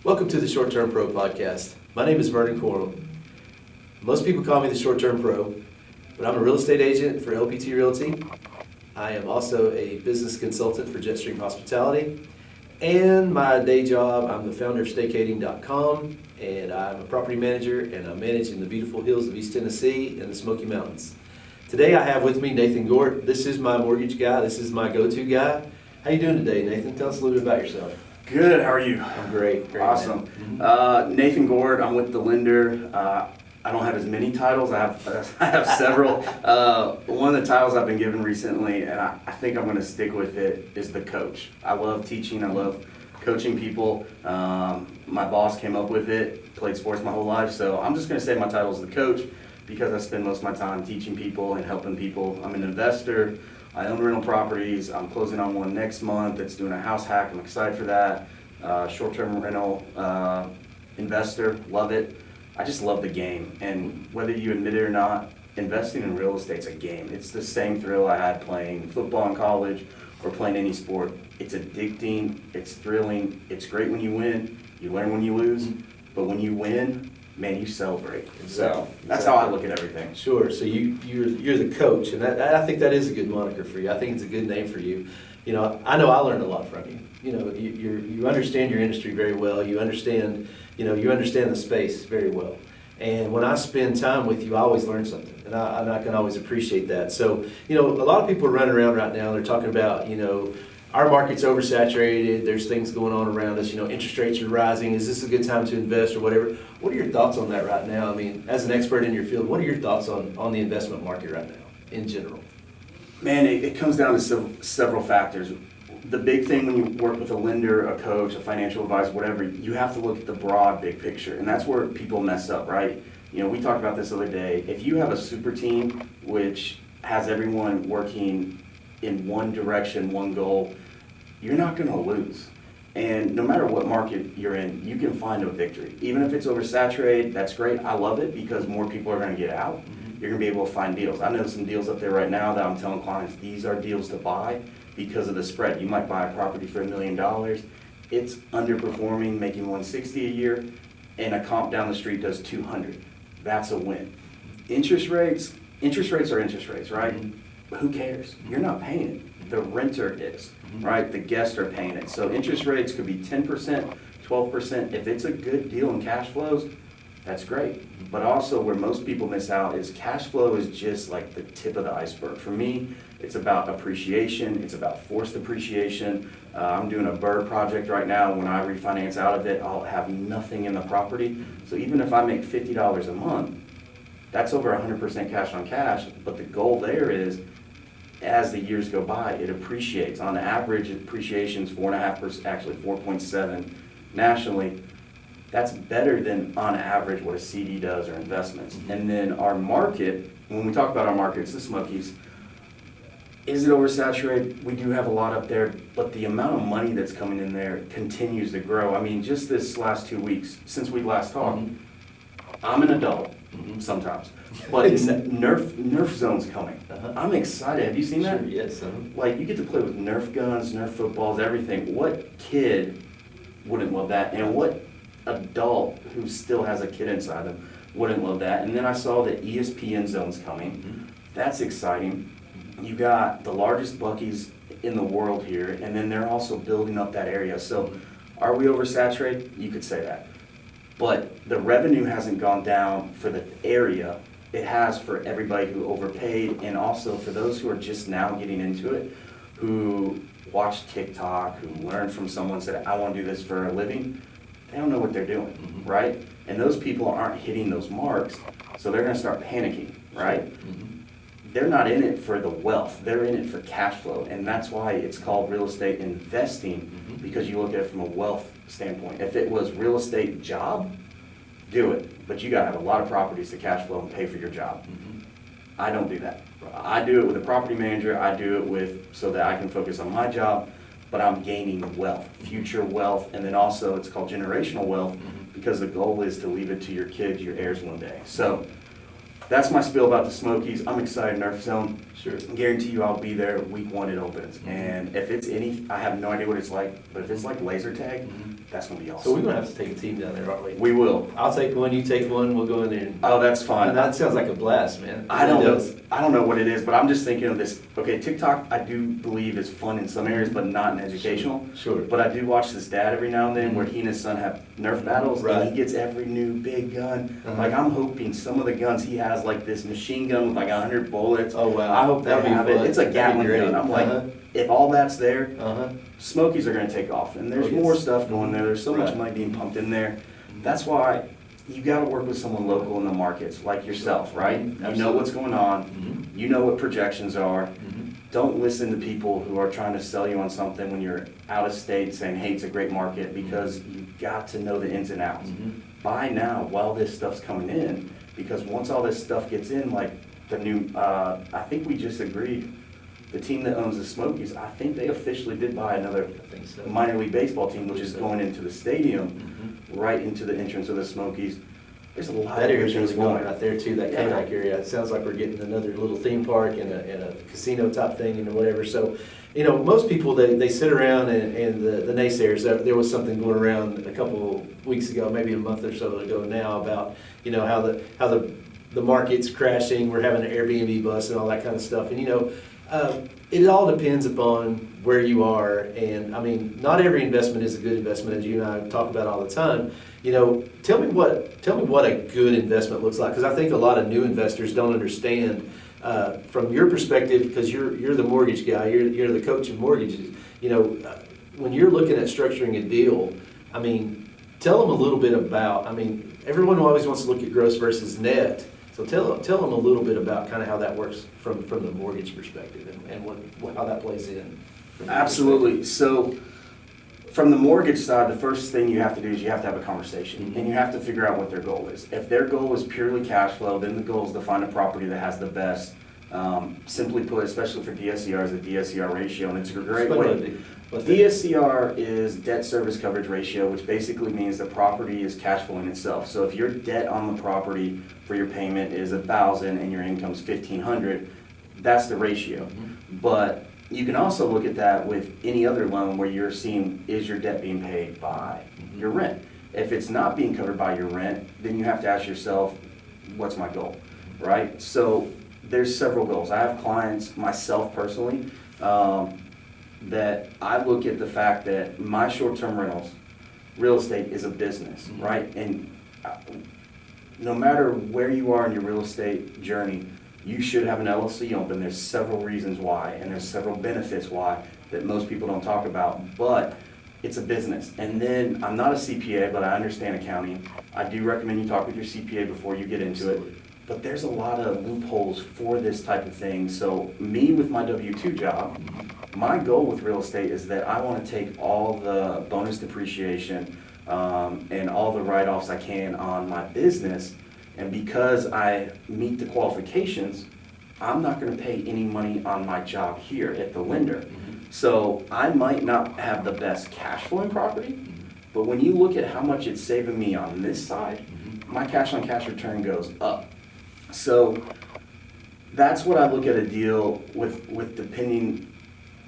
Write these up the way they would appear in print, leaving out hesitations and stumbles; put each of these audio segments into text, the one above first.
Welcome to the Short Term Pro podcast. My name is Vernon Corum. Most people call me the Short Term Pro, but I'm a real estate agent for LPT Realty. I am also a business consultant for Jetstream Hospitality. And my day job, I'm the founder of Staycating.com, and I'm a property manager, and I'm managing the beautiful hills of East Tennessee and the Smoky Mountains. Today I have with me Nathan Gort. This is my mortgage guy. This is my go-to guy. How you doing today, Nathan? Tell us a little bit about yourself. Good, how are you? I'm great. Awesome. Nathan Gort, I'm with the lender. I don't have as many titles, I have several. One of the titles I've been given recently, and I think I'm going to stick with it, is the coach. I love teaching, I love coaching people. My boss came up with it, played sports my whole life, so I'm just going to say my title is the coach because I spend most of my time teaching people and helping people. I'm an investor. I own rental properties. I'm closing on one next month that's doing a house hack. I'm excited for that. Short-term rental investor, love it. I just love the game, and whether you admit it or not, investing in real estate's a game. It's the same thrill I had playing football in college or playing any sport. It's addicting, it's thrilling, it's great when you win, you learn when you lose, but when you win, man, you celebrate. So that's how I look at everything. Sure. So you're the coach, and I think that is a good moniker for you. I think it's a good name for you. You know I learned a lot from you. You know, you understand your industry very well. You understand the space very well. And when I spend time with you, I always learn something, and I can always appreciate that. So, a lot of people are running around right now. They're talking about, our market's oversaturated. There's things going on around us. Interest rates are rising. Is this a good time to invest or whatever? What are your thoughts on that right now? I mean, as an expert in your field, what are your thoughts on the investment market right now in general? Man, it comes down to several factors. The big thing when you work with a lender, a coach, a financial advisor, whatever, you have to look at the broad, big picture. And that's where people mess up, right? We talked about this the other day. If you have a super team, which has everyone working in one direction, one goal, you're not going to lose. And no matter what market you're in, you can find a victory. Even if it's oversaturated, that's great. I love it because more people are going to get out. You're going to be able to find deals. I know some deals up there right now that I'm telling clients, these are deals to buy because of the spread. You might buy a property for $1 million. It's underperforming, making $160 a year, and a comp down the street does $200. That's a win. Interest rates are interest rates, right? Who cares? You're not paying it. The renter is, right? The guests are paying it. So interest rates could be 10%, 12%. If it's a good deal in cash flows, that's great. But also where most people miss out is cash flow is just like the tip of the iceberg. For me, it's about appreciation. It's about forced appreciation. I'm doing a BRRRR project right now. When I refinance out of it, I'll have nothing in the property. So even if I make $50 a month, that's over 100% cash on cash. But the goal there is, as the years go by, it appreciates. On average, appreciation is 4.5%, actually 4.7 nationally. That's better than on average what a CD does or investments. And then our market, when we talk about our market, it's the Smokies. Is it oversaturated? We do have a lot up there, but the amount of money that's coming in there continues to grow. I mean, just this last 2 weeks, since we last talked, I'm an adult sometimes, but Nerf zone's coming. I'm excited. Have you seen that? Sure, yes. Like, you get to play with Nerf guns, Nerf footballs, everything. What kid wouldn't love that? And what adult who still has a kid inside them wouldn't love that? And then I saw that ESPN zone's coming. That's exciting. You got the largest Buc-ee's in the world here, and then they're also building up that area. So are we oversaturated? You could say that. But the revenue hasn't gone down for the area. It has for everybody who overpaid, and also for those who are just now getting into it, who watch TikTok, who learn from someone, said, I want to do this for a living. They don't know what they're doing, right? And those people aren't hitting those marks, so they're going to start panicking, right? They're not in it for the wealth. They're in it for cash flow, and that's why it's called real estate investing, because you look at it from a wealth standpoint. If it was real estate job, do it, but you got to have a lot of properties to cash flow and pay for your job. I don't do that. I do it with a property manager. I do it so that I can focus on my job, but I'm gaining wealth, future wealth, and then also it's called generational wealth, because the goal is to leave it to your kids, your heirs one day. So that's my spiel about the Smokies. I'm excited, Nerf Zone. Sure. I guarantee you I'll be there week 1 it opens. And if it's I have no idea what it's like, but if it's like laser tag, that's gonna be So we're awesome. gonna have to take a team down there, aren't we? We will. I'll take one, you take one, we'll go in there. Oh, that's fine. And that sounds like a blast, man. I don't It know. does. I don't know what it is, but I'm just thinking of this. Okay, TikTok, I do believe is fun in some areas, but not in educational. Sure. But I do watch this dad every now and then where he and his son have Nerf battles, Right. and he gets every new big gun. Uh-huh. Like I'm hoping some of the guns he has, like this machine gun with like 100 bullets. Oh, wow. I hope they That'd be have it. fun. It's a That'd be Gatling great. gun. I'm like, Uh-huh. if all that's there, Uh-huh. Smokies are going to take off, and there's Oh, yes. more stuff going there. There's so much Right. money being pumped in there. That's why you got to work with someone local in the markets, like yourself, right? You know Absolutely. what's going on. Mhm. You know what projections are. Mhm. Don't listen to people who are trying to sell you on something when you're out of state saying, hey, it's a great market, because you got to know the ins and outs. Mhm. Buy now while this stuff's coming in, because once all this stuff gets in, like the new, I think we just agreed, the team that owns the Smokies, I think they officially did buy another I think so. minor league baseball team, which is going into the stadium, Mhm. right into the entrance of the Smokies. There's a lot That of area's things really going going. right there too, that Yeah. Kodak area. It sounds like we're getting another little theme park and a casino type thing and whatever. So, you know, most people, they sit around and the naysayers, there was something going around a couple weeks ago, maybe a month or so ago now about, you know, how the market's crashing, we're having an Airbnb bust and all that kind of stuff. And, you know, it all depends upon where you are. And I mean, not every investment is a good investment, as you and I talk about all the time. You know, tell me what a good investment looks like, because I think a lot of new investors don't understand from your perspective, because you're the mortgage guy, you're the coach of mortgages. You know, when you're looking at structuring a deal, I mean, tell them a little bit about. I mean, everyone always wants to look at gross versus net. So tell them a little bit about kind of how that works from the mortgage perspective and how that plays in. from your Absolutely. So from the mortgage side, the first thing you have to do is you have to have a conversation, and you have to figure out what their goal is. If their goal is purely cash flow, then the goal is to find a property that has the best, simply put, especially for DSCR, is the DSCR ratio, and it's a great way. DSCR is debt service coverage ratio, which basically means the property is cash flowing itself. So if your debt on the property for your payment is $1,000 and your income's $1,500, that's the ratio. But you can also look at that with any other loan where you're seeing, is your debt being paid by your rent? If it's not being covered by your rent, then you have to ask yourself, what's my goal, right? So there's several goals. I have clients, myself personally, that I look at the fact that my short-term rentals, real estate is a business, right? And no matter where you are in your real estate journey, you should have an LLC open. There's several reasons why, and there's several benefits why that most people don't talk about, but it's a business. And then, I'm not a CPA, but I understand accounting. I do recommend you talk with your CPA before you get into it. But there's a lot of loopholes for this type of thing. So me with my W-2 job, my goal with real estate is that I want to take all the bonus depreciation and all the write-offs I can on my business, and because I meet the qualifications, I'm not going to pay any money on my job here at the lender. So I might not have the best cash flowing property, but when you look at how much it's saving me on this side, my cash on cash return goes up. So that's what I look at a deal with depending,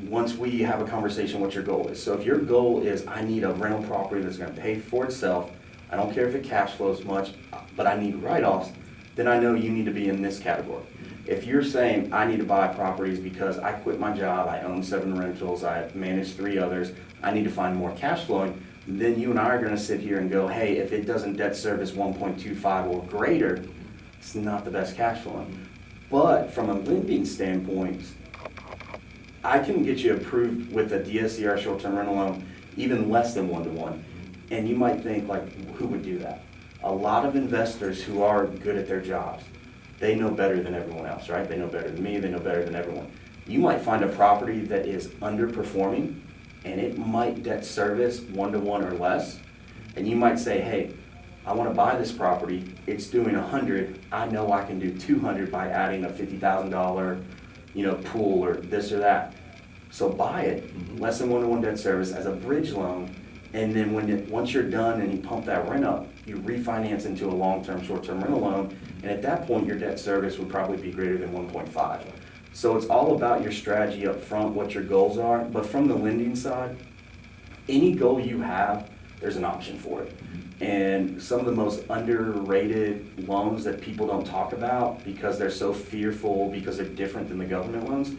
once we have a conversation, what your goal is. So if your goal is, I need a rental property that's gonna pay for itself, I don't care if it cash flows much, but I need write-offs, then I know you need to be in this category. If you're saying, I need to buy properties because I quit my job, I own 7 rentals, I manage 3 others, I need to find more cash flowing, then you and I are gonna sit here and go, hey, if it doesn't debt service 1.25 or greater, it's not the best cash flowing. But from a lending standpoint, I can get you approved with a DSCR short-term rental loan even less than 1-to-1. And you might think, like, who would do that? A lot of investors who are good at their jobs, they know better than everyone else, right? They know better than me, they know better than everyone. You might find a property that is underperforming and it might debt service 1-to-1 or less. And you might say, hey, I want to buy this property, it's doing 100, I know I can do 200 by adding a $50,000, pool or this or that. So buy it, less than 1-to-1 debt service as a bridge loan, and then once you're done and you pump that rent up, you refinance into a long-term, short-term rental loan, and at that point your debt service would probably be greater than 1.5. So it's all about your strategy up front, what your goals are, but from the lending side, any goal you have, there's an option for it. And some of the most underrated loans that people don't talk about because they're so fearful, because they're different than the government loans,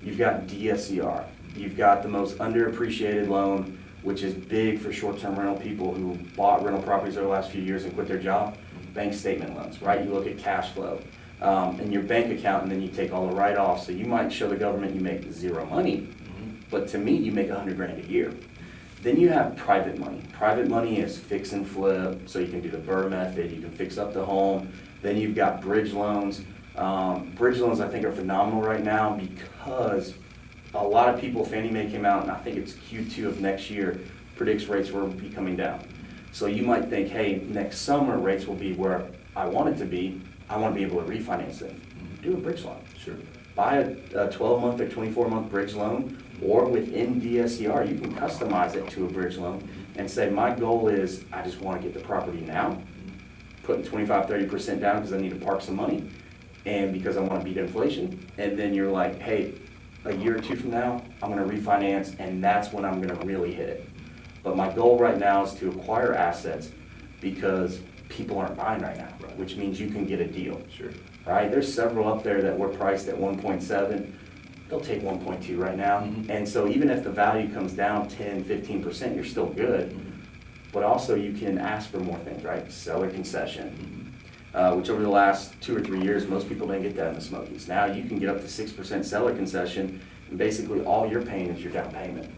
you've got DSCR. You've got the most underappreciated loan, which is big for short-term rental people who bought rental properties over the last few years and quit their job. Bank statement loans, right? You look at cash flow and your bank account, and then you take all the write-offs. So you might show the government you make zero money, but to me, you make $100,000 a year. Then you have private money. Private money is fix and flip, so you can do the BRRRR method, you can fix up the home. Then you've got bridge loans. Bridge loans I think are phenomenal right now because a lot of people, Fannie Mae came out, and I think it's Q2 of next year, predicts rates will be coming down. So you might think, hey, next summer rates will be where I want it to be. I want to be able to refinance it. Do a bridge loan. Sure. Buy a 12-month or 24-month bridge loan, or within DSCR, you can customize it to a bridge loan and say, my goal is I just want to get the property now, putting 25-30% down because I need to park some money and because I want to beat inflation. And then you're like, hey, a year or two from now, I'm going to refinance, and that's when I'm going to really hit it. But my goal right now is to acquire assets because people aren't buying right now, Right. which means you can get a deal. Sure. Right? There's several up there that were priced at 1.7. They'll take 1.2 right now. And so even if the value comes down 10, 15%, you're still good. But also you can ask for more things, right? Seller concession, which over the last 2 or 3 years, most people didn't get that in the Smokies. Now you can get up to 6% seller concession, and basically all you're paying is your down payment.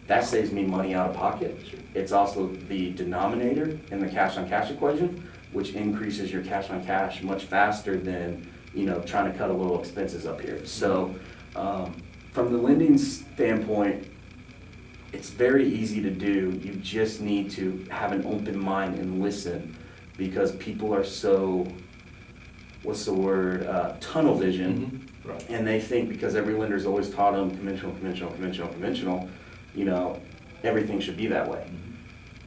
That saves me money out of pocket. It's also the denominator in the cash on cash equation, which increases your cash on cash much faster than, you know, trying to cut a little expenses up here. So from the lending standpoint, it's very easy to do. You just need to have an open mind and listen, because people are so, what's the word, tunnel vision. Right. And they think because every lender's always taught them conventional, you know, everything should be that way.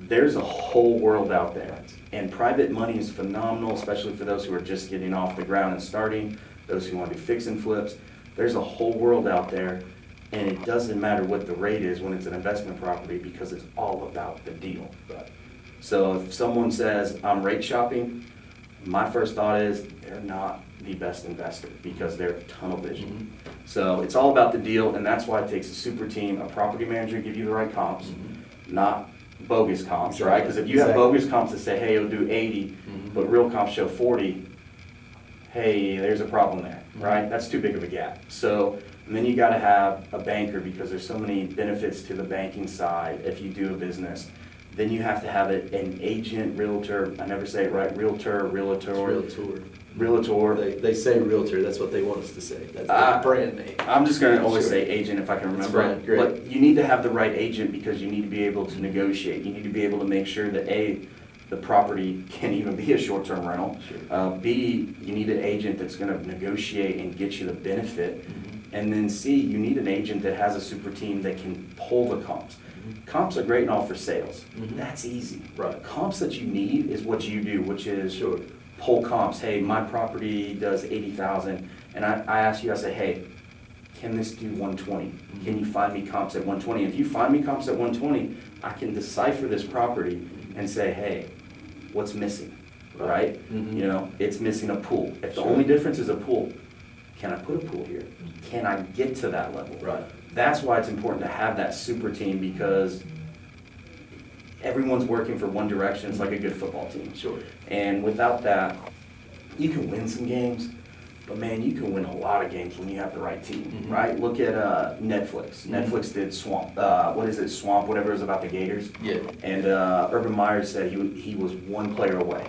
There's a whole world out there, and private money is phenomenal, especially for those who are just getting off the ground and starting, those who want to do fix and flips. There's a whole world out there, and it doesn't matter what the rate is when it's an investment property, because it's all about the deal. Right. So if someone says, I'm rate shopping, my first thought is they're not the best investor because they're tunnel vision. So it's all about the deal, and that's why it takes a super team, a property manager to give you the right comps, not bogus comps, right? Because if you have bogus comps that say, hey, it'll do 80, but real comps show 40, hey, there's a problem there, right? That's too big of a gap. So, and then you got to have a banker, because there's so many benefits to the banking side if you do a business. Then you have to have an agent, realtor, I never say it right, realtor. They say realtor, that's what they want us to say. That's the brand name. I'm just going to always Sure. say agent if I can remember. That's fine, great. But you need to have the right agent, because you need to be able to negotiate. You need to be able to make sure that A, the property can even be a short-term rental. Sure. B, you need an agent that's going to negotiate and get you the benefit. And then C, you need an agent that has a super team that can pull the comps. Comps are great and all for sales. That's easy. Right. Comps that you need is what you do, which is Sure. pull comps. Hey, my property does 80,000, and I ask you, I say, hey, can this do 120? Can you find me comps at 120? If you find me comps at 120, I can decipher this property and say, hey, what's missing, right? You know, it's missing a pool. If the only difference is a pool, can I put a pool here? Can I get to that level? Right. That's why it's important to have that super team, because everyone's working for one direction. It's like a good football team. Sure. And without that, you can win some games, but man, you can win a lot of games when you have the right team, right? Look at Netflix. Netflix did Swamp, Swamp, whatever it was about the Gators. Yeah. And Urban Meyer said he was one player away.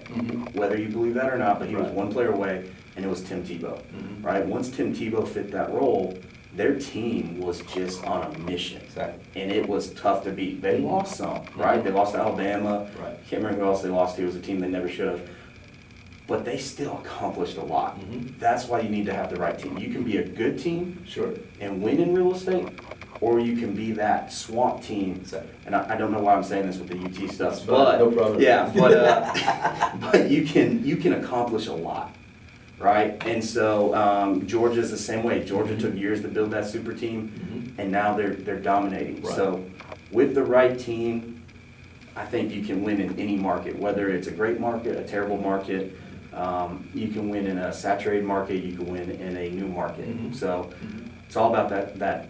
Whether you believe that or not, but he was one player away, and it was Tim Tebow, right? Once Tim Tebow fit that role, their team was just on a mission. Exactly. And it was tough to beat. They lost some, right? They lost to Alabama. Right. Can't remember who else they lost to. It was a team they never should have. But they still accomplished a lot. That's why you need to have the right team. You can be a good team Sure. and win in real estate, or you can be that swamp team. Exactly. And I don't know why I'm saying this with the UT stuff, Fine, but no problem. yeah, but you can accomplish a lot, right? And so Georgia's the same way. Georgia took years to build that super team, and now they're dominating. Right. So with the right team, I think you can win in any market, whether it's a great market, a terrible market. You can win in a saturated market, you can win in a new market. So it's all about that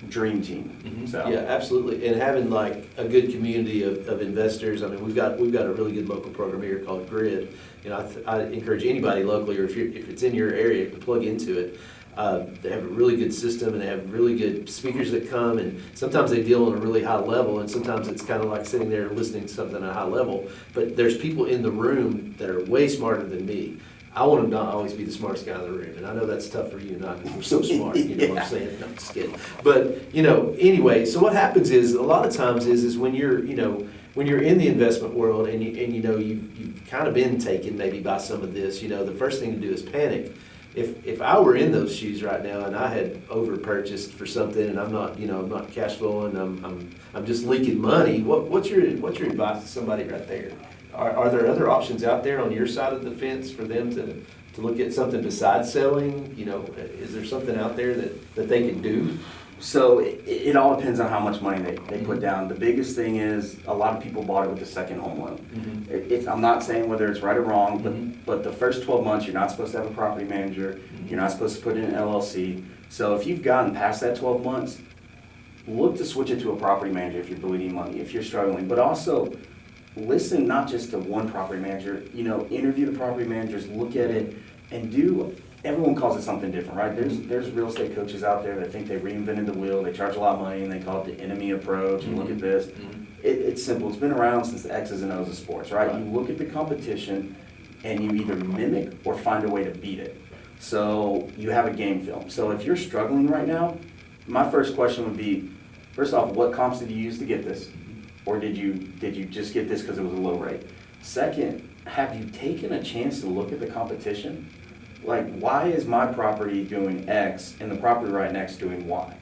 dream team. So Yeah, absolutely. And having like a good community of investors. I mean, we've got a really good local program here called Grid. You know, I encourage anybody locally, or if it's in your area, to plug into it. They have a really good system, and they have really good speakers that come, and sometimes they deal on a really high level, and sometimes it's kind of like sitting there listening to something at a high level. But there's people in the room that are way smarter than me. I want them to not always be the smartest guy in the room, and I know that's tough for you and I, because we're so smart, you know what I'm saying? No, I'm just kidding. But, you know, anyway, so what happens is, a lot of times is when you're, you know, when you're in the investment world and you know, you've kind of been taken maybe by some of this, you know, the first thing to do is panic. If I were in those shoes right now and I had over purchased for something and I'm not, you know, I'm not cash flowing, I'm just leaking money, what's your advice to somebody right there? Are there other options out there on your side of the fence for them to look at something besides selling? You know, is there something out there that they can do? So it all depends on how much money they put down. The biggest thing is a lot of people bought it with a second home loan. I'm not saying whether it's right or wrong, but the first 12 months, you're not supposed to have a property manager. You're not supposed to put in an LLC. So if you've gotten past that 12 months, look to switch it to a property manager if you're bleeding money, if you're struggling. But also, listen not just to one property manager, you know, interview the property managers, look at it, and everyone calls it something different, right? There's real estate coaches out there that think they reinvented the wheel, they charge a lot of money, and they call it the enemy approach, and look at this. It's simple, it's been around since the X's and O's of sports, right? You look at the competition, and you either mimic or find a way to beat it. So you have a game film. So if you're struggling right now, my first question would be, first off, what comps did you use to get this? Or did you just get this because it was a low rate? Second, have you taken a chance to look at the competition? Like, why is my property doing X and the property right next doing Y?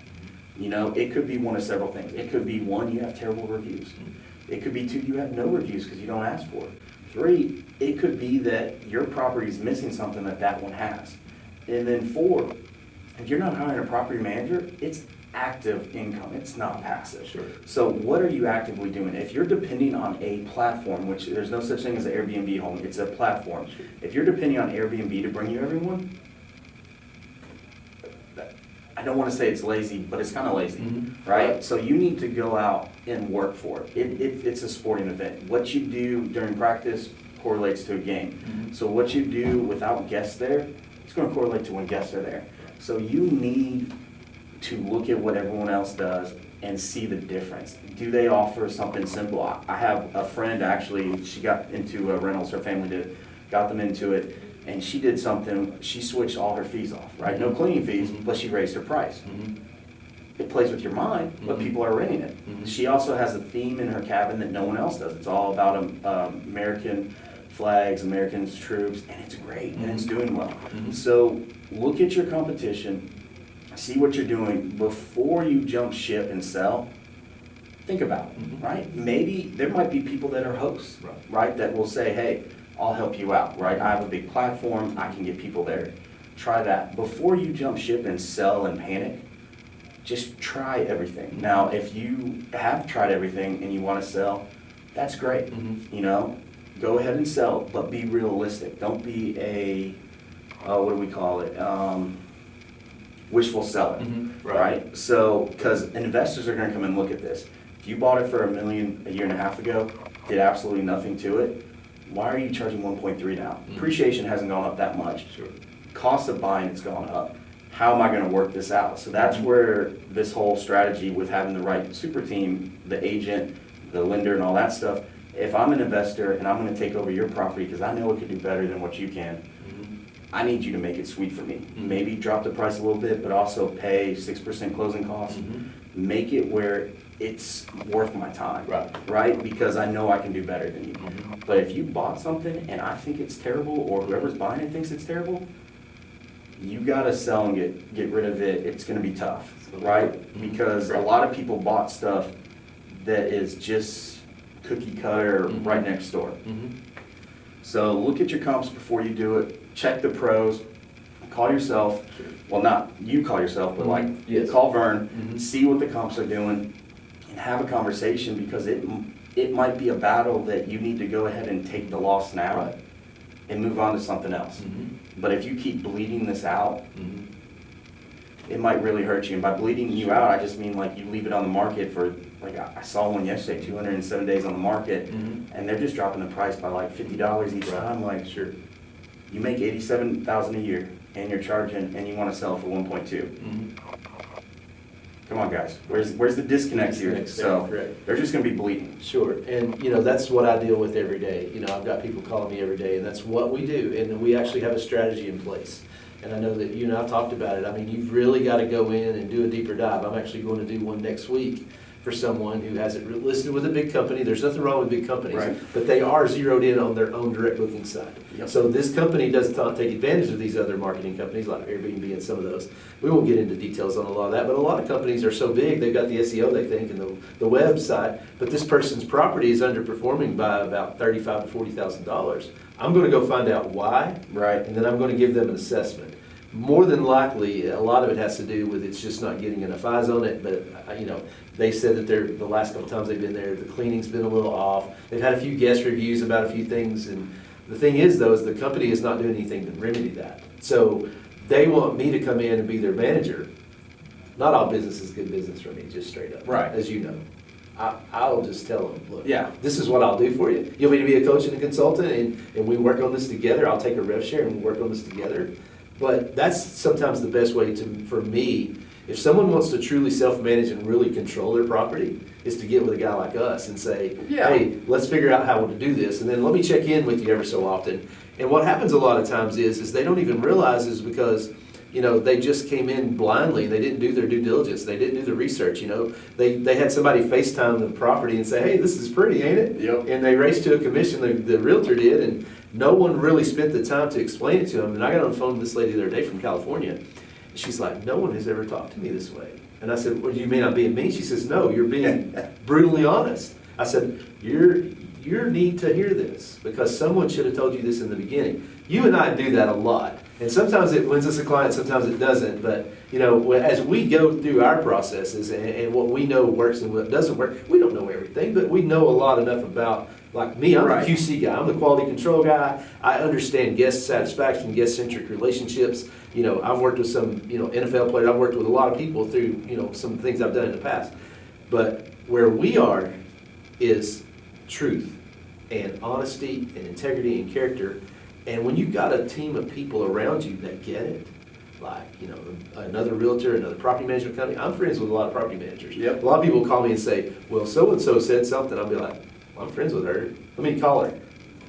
You know, it could be one of several things. It could be one, you have terrible reviews. It could be two, you have no reviews because you don't ask for it. Three, it could be that your property is missing something that one has. And then four, if you're not hiring a property manager, it's active income, it's not passive. Sure. So what are you actively doing? If you're depending on a platform, which there's no such thing as an Airbnb home, it's a platform. If you're depending on Airbnb to bring you everyone, I don't want to say it's lazy, but it's kind of lazy, right? So you need to go out and work for it. It's a sporting event. What you do during practice correlates to a game. So what you do without guests there, it's going to correlate to when guests are there. So you need to look at what everyone else does and see the difference. Do they offer something simple? I have a friend, actually, she got into rentals, her family got them into it, and she did something, she switched all her fees off, right? No cleaning fees, but she raised her price. It plays with your mind, but people are renting it. She also has a theme in her cabin that no one else does. It's all about American flags, American troops, and it's great, and it's doing well. So look at your competition, see what you're doing before you jump ship and sell. Think about it, right? Maybe there might be people that are hosts, right? That will say, hey, I'll help you out, right? I have a big platform, I can get people there. Try that. Before you jump ship and sell and panic, just try everything. Now, if you have tried everything and you want to sell, that's great. You know, go ahead and sell, but be realistic. Don't be a, what do we call it? Wishful selling, right? So, because investors are going to come and look at this. If you bought it for $1 million a year and a half ago, did absolutely nothing to it, why are you charging 1.3 now? Appreciation hasn't gone up that much. Cost of buying has gone up. How am I going to work this out? So that's where this whole strategy with having the right super team, the agent, the lender, and all that stuff. If I'm an investor and I'm going to take over your property because I know it could do better than what you can, I need you to make it sweet for me. Maybe drop the price a little bit, but also pay 6% closing costs. Make it where it's worth my time, right? Because I know I can do better than you. But if you bought something and I think it's terrible, or whoever's buying it thinks it's terrible, you gotta sell and get rid of it. It's gonna be tough, right? Because a lot of people bought stuff that is just cookie cutter right next door. So look at your comps before you do it. Check the pros. Call yourself. Well, not you call yourself, but like call Vern. See what the comps are doing, and have a conversation, because it might be a battle that you need to go ahead and take the loss now Right. and move on to something else. But if you keep bleeding this out, it might really hurt you. And by bleeding you out, I just mean like you leave it on the market for, like I saw one yesterday, 207 days on the market, and they're just dropping the price by like $50 each time. Like, Sure. you make $87,000 a year, and you're charging, and you want to sell for 1.2. Come on, guys. Where's the disconnect here? Disconnect, So correct. they're just going to be bleeding. Sure, and that's what I deal with every day. I've got people calling me every day, and that's what we do. And we actually have a strategy in place. And I know that you and I talked about it. I mean, you've really got to go in and do a deeper dive. I'm actually going to do one next week for someone who has it listed with a big company. There's nothing wrong with big companies, Right. but they are zeroed in on their own direct booking side. Yep. So this company does not take advantage of these other marketing companies like Airbnb and some of those. We won't get into details on a lot of that, but a lot of companies are so big, they've got the SEO, they think, and the website, but this person's property is underperforming by about $35,000 to $40,000. I'm going to go find out why, Right. and then I'm going to give them an assessment. More than likely, a lot of it has to do with it's just not getting enough eyes on it, but they said that the last couple times they've been there, the cleaning's been a little off. They've had a few guest reviews about a few things, and the thing is though, is the company is not doing anything to remedy that. So they want me to come in and be their manager. Not all business is good business for me, just straight up. Right. As you know. I'll just tell them, look, Yeah. this is what I'll do for you. You want me to be a coach and a consultant, and we work on this together. I'll take a rev share and we work on this together. But that's sometimes the best way for me, if someone wants to truly self-manage and really control their property, is to get with a guy like us and say, Yeah. hey, let's figure out how to do this, and then let me check in with you every so often. And what happens a lot of times is they don't even realize is because, they just came in blindly, they didn't do their due diligence, they didn't do the research, They had somebody FaceTime the property and say, hey, this is pretty, ain't it? Yep. And they raced to a commission, the realtor did, and no one really spent the time to explain it to them. And I got on the phone with this lady the other day from California. And she's like, no one has ever talked to me this way. And I said, well, you mean I'm being mean? She says, no, you're being brutally honest. I said, you need to hear this because someone should have told you this in the beginning. You and I do that a lot. And sometimes it wins us a client, sometimes it doesn't. But, as we go through our processes and what we know works and what doesn't work, we don't know everything, but we know a lot enough about, like me, I'm Right. the QC guy, I'm the quality control guy. I understand guest satisfaction, guest-centric relationships. I've worked with some, NFL players, I've worked with a lot of people through, some things I've done in the past. But where we are is truth and honesty and integrity and character. And when you've got a team of people around you that get it, like, another realtor, another property management company, I'm friends with a lot of property managers. Yep. A lot of people will call me and say, well, so-and-so said something. I'll be like, well, I'm friends with her. Let me call her.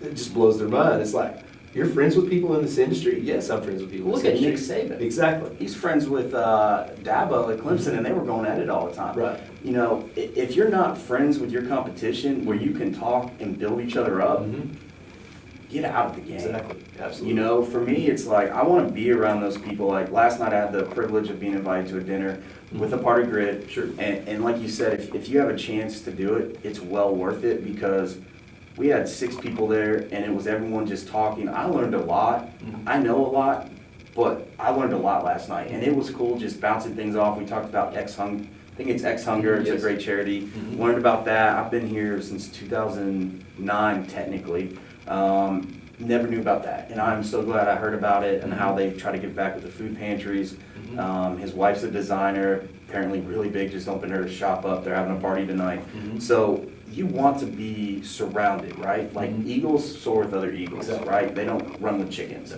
It just blows their mind. It's like, you're friends with people in this industry? Yes, I'm friends with people Look in at this Nick industry. Saban. Exactly. He's friends with Dabo at Clemson, and they were going at it all the time. Right. If you're not friends with your competition, where you can talk and build each other up, Mhm. get out of the game. Exactly. Absolutely. For me, it's like I want to be around those people. Like last night, I had the privilege of being invited to a dinner with a part of Grid. Sure. And like you said, if you have a chance to do it, it's well worth it because we had 6 people there, and it was everyone just talking. I learned a lot. Mhm. I know a lot, but I learned a lot last night, and it was cool just bouncing things off. We talked about I think it's Hunger. It's Yes. a great charity. Mhm. Learned about that. I've been here since 2009, technically. Never knew about that, and I'm so glad I heard about it and how they try to give back with the food pantries. Mhm. His wife's a designer, apparently really big, just opened her shop up. They're having a party tonight. Mhm. So you want to be surrounded, right? Like Mhm. eagles soar with other eagles, Exactly. right? They don't run with chickens.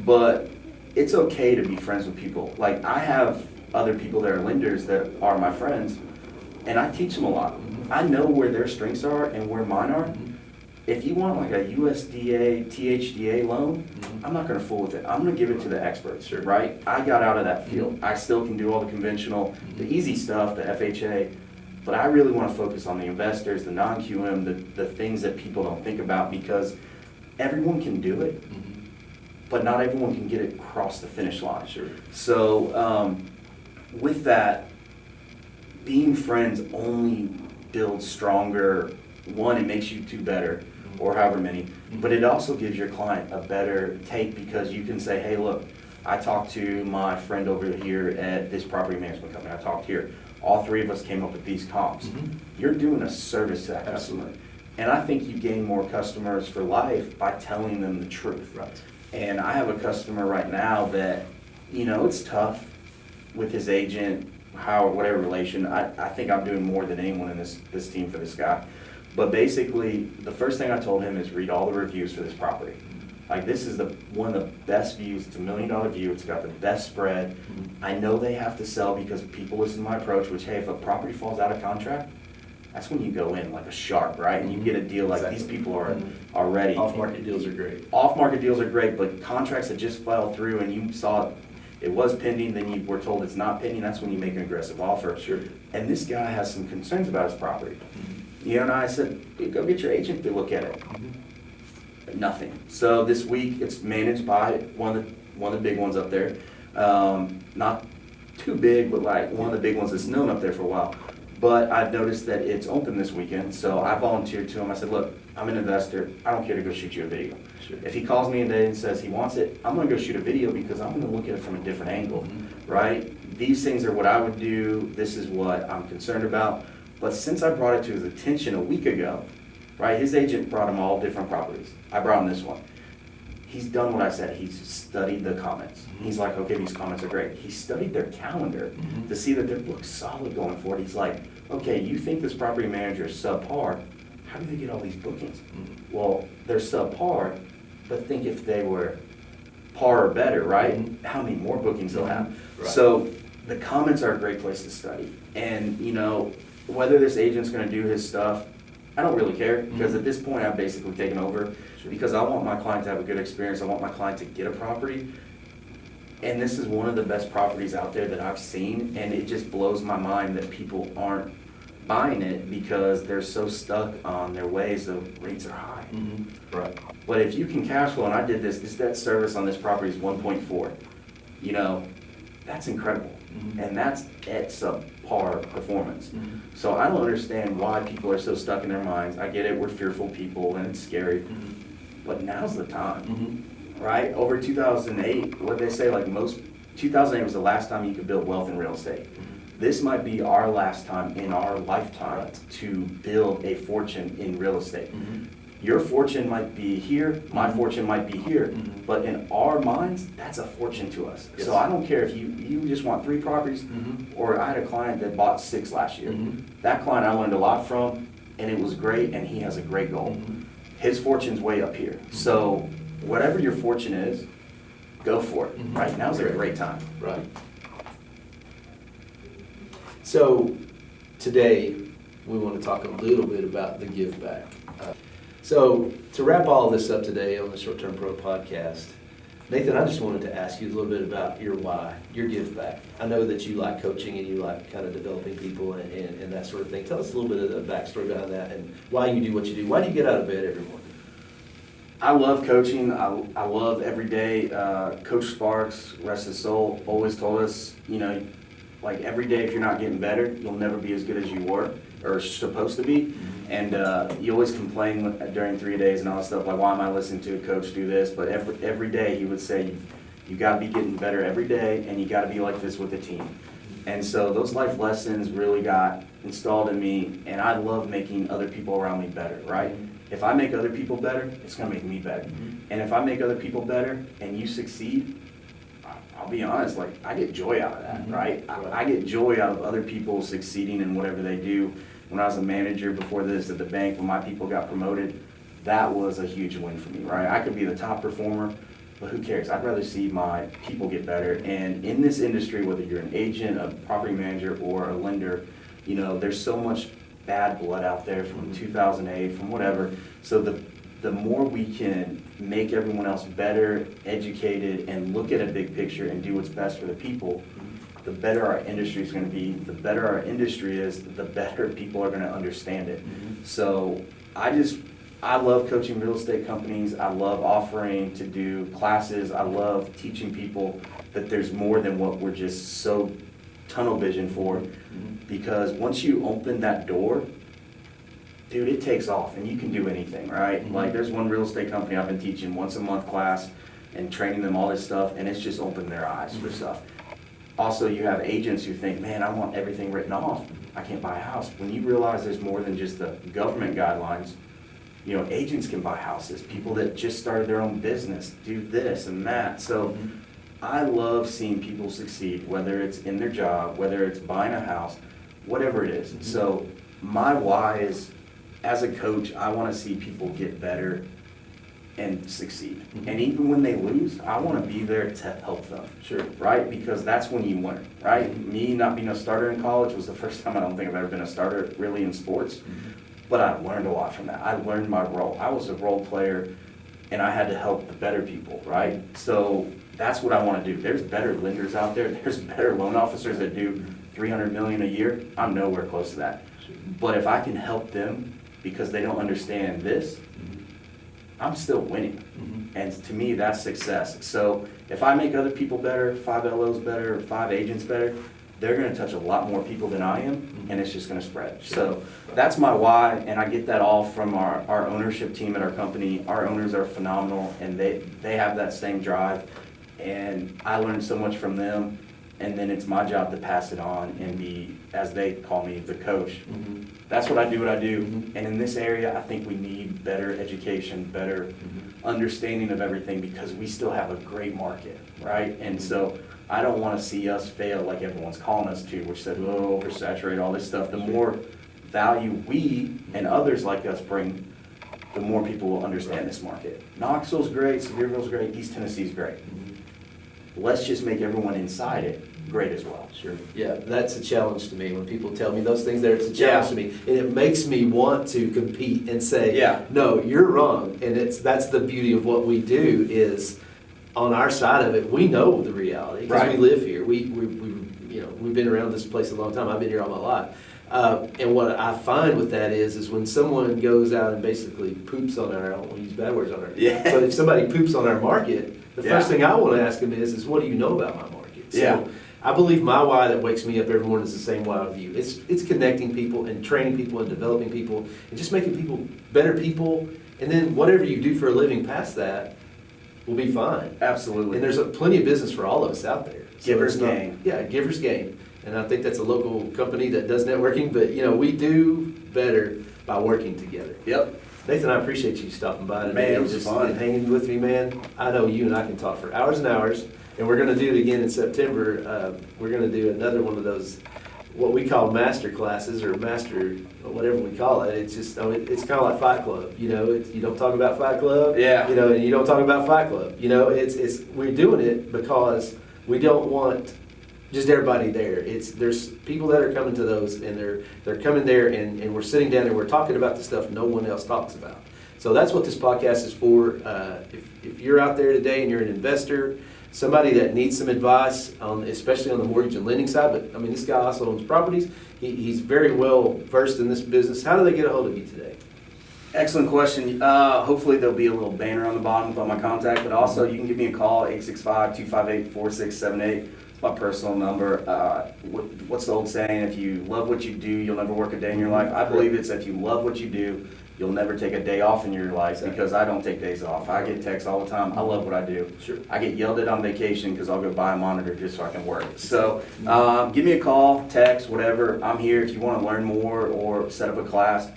But it's okay to be friends with people. Like I have other people that are lenders that are my friends, and I teach them a lot. Mhm. I know where their strengths are and where mine are. Mhm. If you want like a USDA, THDA loan, Mhm. I'm not gonna fool with it. I'm gonna give it to the experts, Sure. right? I got out of that field. I still can do all the conventional, the easy stuff, the FHA, but I really wanna focus on the investors, the non-QM, the things that people don't think about because everyone can do it, Mhm. but not everyone can get it across the finish line. Sure. So with that, being friends only builds stronger. One, it makes you 2 better, or however many, but it also gives your client a better take because you can say, hey, look, I talked to my friend over here at this property management company. I talked here. All 3 of us came up with these comps. Mhm. You're doing a service to that customer. Absolutely. And I think you gain more customers for life by telling them the truth. Right. And I have a customer right now that, it's tough with his agent, whatever relation. I think I'm doing more than anyone in this team for this guy. But basically, the first thing I told him is read all the reviews for this property. Like, this is one of the best views. It's $1 million view. It's got the best spread. I know they have to sell because people listen to my approach, which, hey, if a property falls out of contract, that's when you go in like a shark, right? And you get a deal like these people are ready. Off-market deals are great. Off-market deals are great, but contracts that just fell through and you saw it was pending, then you were told it's not pending, that's when you make an aggressive offer. Sure. And this guy has some concerns about his property. And I said, go get your agent to look at it. Nothing. So this week it's managed by one of the big ones up there. Not too big, but like one of the big ones that's known up there for a while. But I've noticed that it's open this weekend, so I volunteered to him. I said, look, I'm an investor. I don't care to go shoot you a video. Sure. If he calls me today and says he wants it, I'm going to go shoot a video because I'm going to look at it from a different angle, right? These things are what I would do. This is what I'm concerned about. But since I brought it to his attention a week ago, right, his agent brought him all different properties. I brought him this one. He's done what I said. He's studied the comments. He's like, okay, these comments are great. He studied their calendar to see that they look solid going forward. He's like, okay, you think this property manager is subpar. How do they get all these bookings? Well, they're subpar, but think if they were par or better, right? How many more bookings they'll have. Right. So the comments are a great place to study. And, whether this agent's going to do his stuff, I don't really care, because at this point I've basically taken over. Because I want my client to have a good experience. I want my client to get a property. And this is one of the best properties out there that I've seen, and it just blows my mind that people aren't buying it because they're so stuck on their ways. The rates are high. Right. But if you can cash flow, and I did this debt service on this property is 1.4. That's incredible. And that's at subpar performance. So I don't understand why people are so stuck in their minds. I get it, we're fearful people and it's scary, but now's the time, right? Over 2008, what they say, 2008 was the last time you could build wealth in real estate. This might be our last time in our lifetime to build a fortune in real estate. Your fortune might be here, my fortune might be here, but in our minds, that's a fortune to us. Yes. So I don't care if you just want 3 properties, or I had a client that bought 6 last year. That client I learned a lot from, and it was great, and he has a great goal. His fortune's way up here. So whatever your fortune is, go for it. Right now's a great time. Right. So today we want to talk a little bit about the give back. So to wrap all this up today on the Short Term Pro podcast, Nathan, I just wanted to ask you a little bit about your why, your give back. I know that you like coaching and you like kind of developing people and that sort of thing. Tell us a little bit of the backstory behind that and why you do what you do. Why do you get out of bed every morning? I love coaching. I love every day. Coach Sparks, rest his soul, always told us, every day if you're not getting better, you'll never be as good as you were or supposed to be. And you always complain during 3 days and all that stuff, like, why am I listening to a coach do this? But every day he would say, you got to be getting better every day, and you got to be like this with the team. And so those life lessons really got installed in me, and I love making other people around me better, right? If I make other people better, it's going to make me better. And if I make other people better and you succeed, I'll be honest, I get joy out of that, right? I get joy out of other people succeeding in whatever they do. When I was a manager before this at the bank, when my people got promoted, that was a huge win for me, right? I could be the top performer, but who cares? I'd rather see my people get better. And in this industry, whether you're an agent, a property manager, or a lender, there's so much bad blood out there from 2008, from whatever. So the more we can make everyone else better, educated, and look at a big picture and do what's best for the people, the better our industry is going to be. The better our industry is, the better people are going to understand it. So I love coaching real estate companies. I love offering to do classes. I love teaching people that there's more than what we're just so tunnel vision for. Because once you open that door, dude, it takes off and you can do anything, right? There's one real estate company I've been teaching once a month class and training them all this stuff, and it's just opened their eyes for stuff. Also, you have agents who think, man, I want everything written off. I can't buy a house. When you realize there's more than just the government guidelines, You know, agents can buy houses. People that just started their own business do this and that. So I love seeing people succeed, whether it's in their job, whether it's buying a house, whatever it is. So my why is, as a coach, I want to see people get better and succeed. And even when they lose, I want to be there to help them. Sure. Right? Because that's when you learn, right? Me not being a starter in college was the first time I don't think I've ever been a starter really in sports. But I learned a lot from that. I learned my role. I was a role player and I had to help the better people, right? So that's what I want to do. There's better lenders out there. There's better loan officers that do $300 million a year. I'm nowhere close to that. But if I can help them because they don't understand this, I'm still winning. And to me, that's success. So if I make other people better, 5 LOs better, 5 agents better, they're going to touch a lot more people than I am, and it's just going to spread. So that's my why, and I get that all from our ownership team at our company. Our owners are phenomenal, and they have that same drive, and I learned so much from them, and then it's my job to pass it on and be, as they call me, the coach. That's what I do, and in this area, I think we need better education, better understanding of everything, because we still have a great market, right? And so I don't want to see us fail like everyone's calling us to, which said, oh, oversaturate, all this stuff. The more value we and others like us bring, the more people will understand this market. Knoxville's great, Sevierville's great, East Tennessee's great. Let's just make everyone inside it great as well. Sure. Yeah, that's a challenge to me. When people tell me those things there, it's a challenge to me. And it makes me want to compete and say, no, you're wrong. And that's the beauty of what we do is, on our side of it, we know the reality because we live here. We've been around this place a long time. I've been here all my life. And what I find with that is when someone goes out and basically poops on our, I don't want to use bad words on our, but if somebody poops on our market, the first thing I want to ask them is what do you know about my market? So I believe my why that wakes me up every morning is the same why of you. It's connecting people and training people and developing people and just making people better people. And then whatever you do for a living past that will be fine. Absolutely. And there's plenty of business for all of us out there. So Giver's Gain. Yeah, Giver's Gain. And I think that's a local company that does networking, but we do better by working together. Yep. Nathan, I appreciate you stopping by today. Man, it was fun. And hanging with me, man. I know you and I can talk for hours and hours, and we're going to do it again in September. We're going to do another one of those, what we call master classes or master, whatever we call it. It's just, it's kind of like Fight Club. You don't talk about Fight Club. And you don't talk about Fight Club. We're doing it because we don't want just everybody there. There's people that are coming to those, and they're coming there, and we're sitting down and we're talking about the stuff no one else talks about. So that's what this podcast is for. If you're out there today and you're an investor, somebody that needs some advice, especially on the mortgage and lending side, but this guy also owns properties. He's very well versed in this business. How do they get a hold of you today? Excellent question. Hopefully there'll be a little banner on the bottom with all my contact, but also you can give me a call, 865-258-4678. My personal number. What's the old saying? If you love what you do, you'll never work a day in your life. I believe it's if you love what you do, you'll never take a day off in your life, because I don't take days off. I get texts all the time. I love what I do. Sure. I get yelled at on vacation because I'll go buy a monitor just so I can work. So give me a call, text, whatever. I'm here if you want to learn more or set up a class.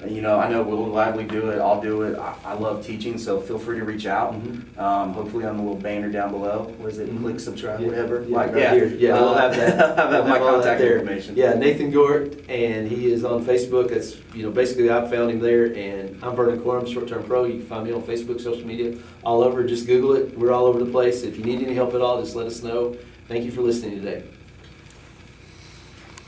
I know we'll gladly do it. I'll do it. I love teaching, so feel free to reach out. Hopefully on the little banner down below. What is it? Click, subscribe, whatever. Here. Yeah, we'll have that. I'll have my contact information. Yeah, Nathan Gort, and he is on Facebook. That's basically I found him there, and I'm Vernon Quorum, Short Term Pro. You can find me on Facebook, social media, all over. Just Google it. We're all over the place. If you need any help at all, just let us know. Thank you for listening today.